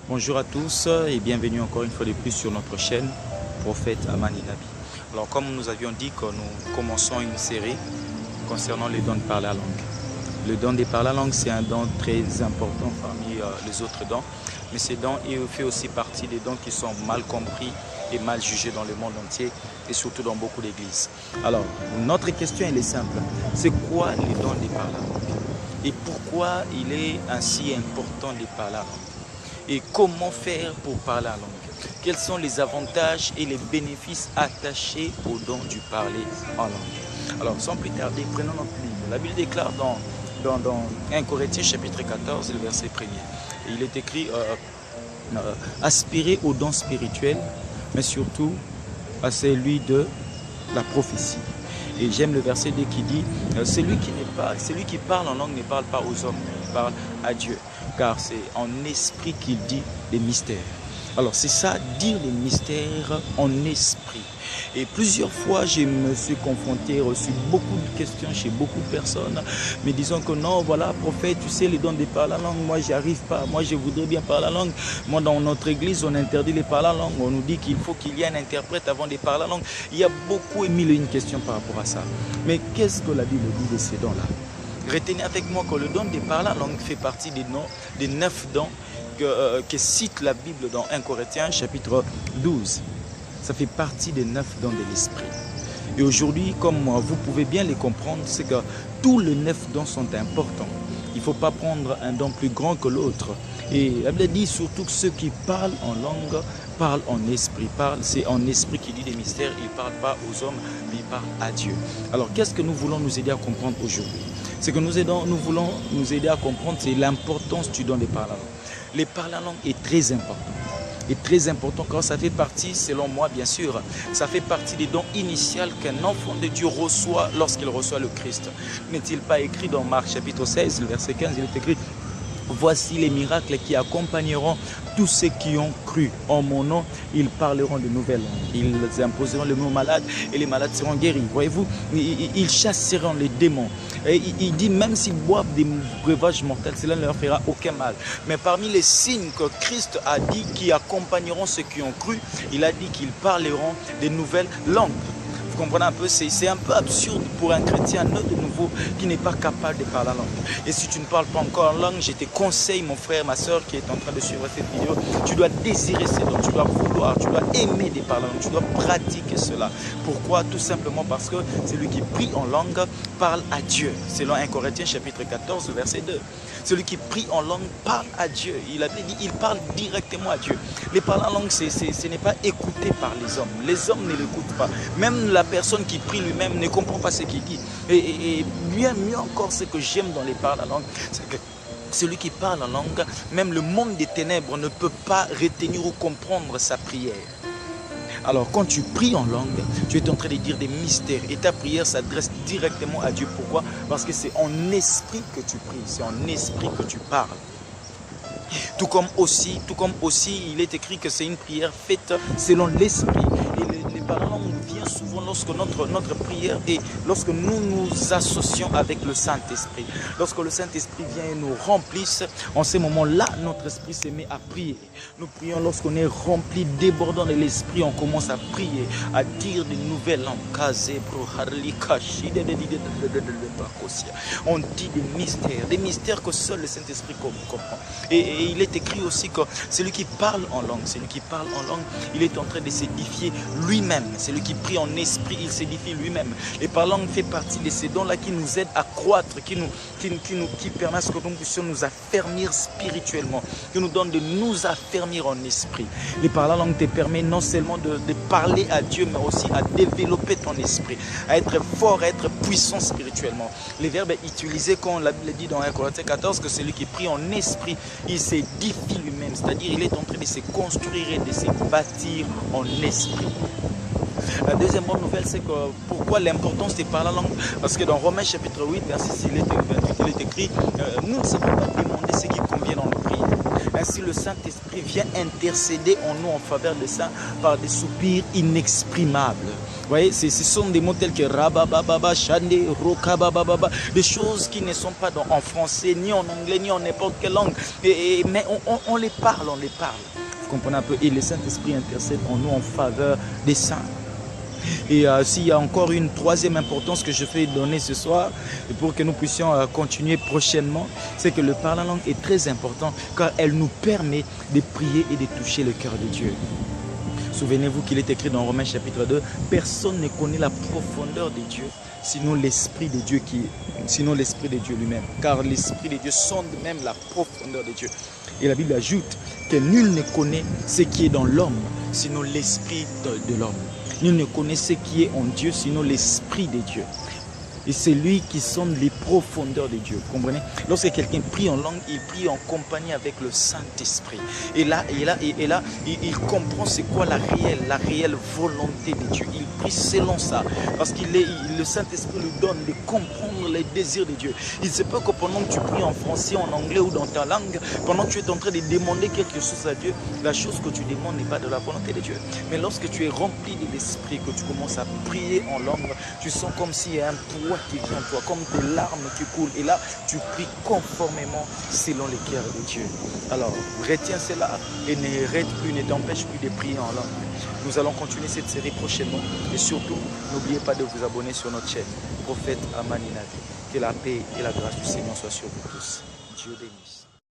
Bonjour à tous et bienvenue encore une fois de plus sur notre chaîne Prophète Amani Nabi. Alors comme nous avions dit que nous commençons une série concernant le don de parler la langue. Le don de parler la langue, c'est un don très important parmi les autres dons, mais ce don fait aussi partie des dons qui sont mal compris et mal jugés dans le monde entier et surtout dans beaucoup d'églises. Alors notre question elle est simple, c'est quoi le don de parler la langue et pourquoi il est ainsi important de parler la langue? Et comment faire pour parler la langue? Quels sont les avantages et les bénéfices attachés au don du parler en langue? Alors, sans plus tarder, prenons notre Bible. La Bible déclare dans 1 Corinthiens chapitre 14, le verset 1er. Et il est écrit aspirer au don spirituel, mais surtout à celui de la prophétie. Et j'aime le verset 2 qui dit celui qui parle en langue ne parle pas aux hommes, il parle à Dieu. Car c'est en esprit qu'il dit les mystères. Alors c'est ça, dire les mystères en esprit. Et plusieurs fois, je me suis confronté, reçu beaucoup de questions chez beaucoup de personnes, me disant que non, voilà, prophète, tu sais, les dons de parler la langue, moi, j'y arrive pas. Moi, je voudrais bien parler la langue. Moi, dans notre église, on interdit les parler la langue. On nous dit qu'il faut qu'il y ait un interprète avant de parler la langue. Il y a beaucoup et mille et une questions par rapport à ça. Mais qu'est-ce que la Bible dit de ces dons-là? Retenez avec moi que le don de parler la langue fait partie des 9 dons que cite la Bible dans 1 Corinthiens chapitre 12. Ça fait partie des 9 dons de l'esprit. Et aujourd'hui, comme moi, vous pouvez bien les comprendre, c'est que tous les 9 dons sont importants. Il ne faut pas prendre un don plus grand que l'autre. Et la Bible dit surtout que ceux qui parlent en langue parlent en esprit. C'est en esprit qui dit des mystères. Il ne parle pas aux hommes, mais il parle à Dieu. Alors, qu'est-ce que nous voulons nous aider à comprendre aujourd'hui? Ce que nous voulons nous aider à comprendre, c'est l'importance du don de parler la langue. Le parler la langue est très important. Est très important car ça fait partie, selon moi bien sûr, ça fait partie des dons initiaux qu'un enfant de Dieu reçoit lorsqu'il reçoit le Christ. N'est-il pas écrit dans Marc chapitre 16, le verset 15, il est écrit: voici les miracles qui accompagneront tous ceux qui ont cru. En mon nom, ils parleront de nouvelles langues. Ils imposeront le mot malade et les malades seront guéris. Voyez-vous, ils chasseront les démons. Et il dit même s'ils boivent des breuvages mortels, cela ne leur fera aucun mal. Mais parmi les signes que Christ a dit qui accompagneront ceux qui ont cru, il a dit qu'ils parleront de nouvelles langues. Vous comprenez un peu, c'est un peu absurde pour un chrétien de nouveau qui n'est pas capable de parler la langue. Et si tu ne parles pas encore langue, je te conseille, mon frère, ma soeur qui est en train de suivre cette vidéo, tu dois désirer ces dons, tu dois vouloir, tu dois aimer de parler la langue, tu dois pratiquer cela. Pourquoi? Tout simplement parce que celui qui prie en langue parle à Dieu. Selon 1 Corinthiens chapitre 14, verset 2. Celui qui prie en langue parle à Dieu. Il a dit, il parle directement à Dieu. Les parler en langue, ce n'est pas écouté par les hommes. Les hommes ne l'écoutent pas. Même la personne qui prie lui-même ne comprend pas ce qu'il dit. Et mieux encore, ce que j'aime dans les paroles en langue, c'est que celui qui parle en langue, même le monde des ténèbres ne peut pas retenir ou comprendre sa prière. Alors quand tu pries en langue, tu es en train de dire des mystères et ta prière s'adresse directement à Dieu. Pourquoi? Parce que c'est en esprit que tu pries, c'est en esprit que tu parles. Tout comme aussi, il est écrit que c'est une prière faite selon l'esprit. Et les paroles viennent souvent lorsque notre prière est, lorsque nous nous associons avec le Saint-Esprit. Lorsque le Saint-Esprit vient et nous remplisse, en ce moment-là, notre esprit se met à prier. Nous prions lorsqu'on est rempli, débordant de l'esprit, on commence à prier, à dire de nouvelles langues. On dit des mystères que seul le Saint-Esprit comprend. Et il est écrit aussi que celui qui parle en langue, il est en train de s'édifier lui-même. Celui qui prie en esprit, il s'édifie lui-même. Et par langue fait partie de ces dons-là qui nous aident à croître, qui permettent que nous puissions nous affermir spirituellement, qui nous donnent de nous affermir en esprit. Et par la langue te permet non seulement de parler à Dieu, mais aussi à développer ton esprit, à être fort, à être puissant spirituellement. Les verbes utilisés, quand la Bible dit dans 1 Corinthiens 14, que celui qui prie en esprit, il s'édifie lui-même, c'est-à-dire il est en train de se construire et de se bâtir en esprit. La deuxième bonne nouvelle, c'est que pourquoi l'importance de parler la langue? Parce que dans Romains chapitre 8, verset 6, il est écrit nous ne savons pas demander ce qui convient dans nos prières. Ainsi le Saint-Esprit vient intercéder en nous en faveur des saints par des soupirs inexprimables. Vous voyez, ce sont des mots tels que rabababa, chande, rokabababa, des choses qui ne sont pas en français, ni en anglais, ni en n'importe quelle langue. Mais on les parle, on les parle. Vous comprenez un peu? Et le Saint-Esprit intercède en nous en faveur des saints. Et s'il y a encore une troisième importance que je vais donner ce soir, pour que nous puissions continuer prochainement, c'est que le parler en langue est très important, car elle nous permet de prier et de toucher le cœur de Dieu. Souvenez-vous qu'il est écrit dans Romains chapitre 2, personne ne connaît la profondeur de Dieu, sinon l'Esprit de Dieu lui-même. Car l'Esprit de Dieu sonde même la profondeur de Dieu. Et la Bible ajoute que nul ne connaît ce qui est dans l'homme, sinon l'Esprit de l'homme. Nul ne connaît ce qui est en Dieu, sinon l'Esprit de Dieu. Et c'est lui qui sonde les profondeurs de Dieu. Vous comprenez? Lorsque quelqu'un prie en langue, il prie en compagnie avec le Saint-Esprit. Et là, il comprend c'est quoi la réelle volonté de Dieu. Il prie selon ça. Parce que le Saint-Esprit lui donne de comprendre les désirs de Dieu. Il se peut que pendant que tu pries en français, en anglais ou dans ta langue, pendant que tu es en train de demander quelque chose à Dieu, la chose que tu demandes n'est pas de la volonté de Dieu. Mais lorsque tu es rempli de l'Esprit, que tu commences à prier en langue, tu sens comme s'il y a un poids qui vient en toi, comme des larmes qui coulent. Et là, tu pries conformément selon les cœurs de Dieu. Alors, retiens cela et ne t'empêche plus de prier en langue. Nous allons continuer cette série prochainement. Et surtout, n'oubliez pas de vous abonner sur notre chaîne, Prophète Amani Nabi. Que la paix et la grâce du Seigneur soient sur vous tous. Dieu bénisse.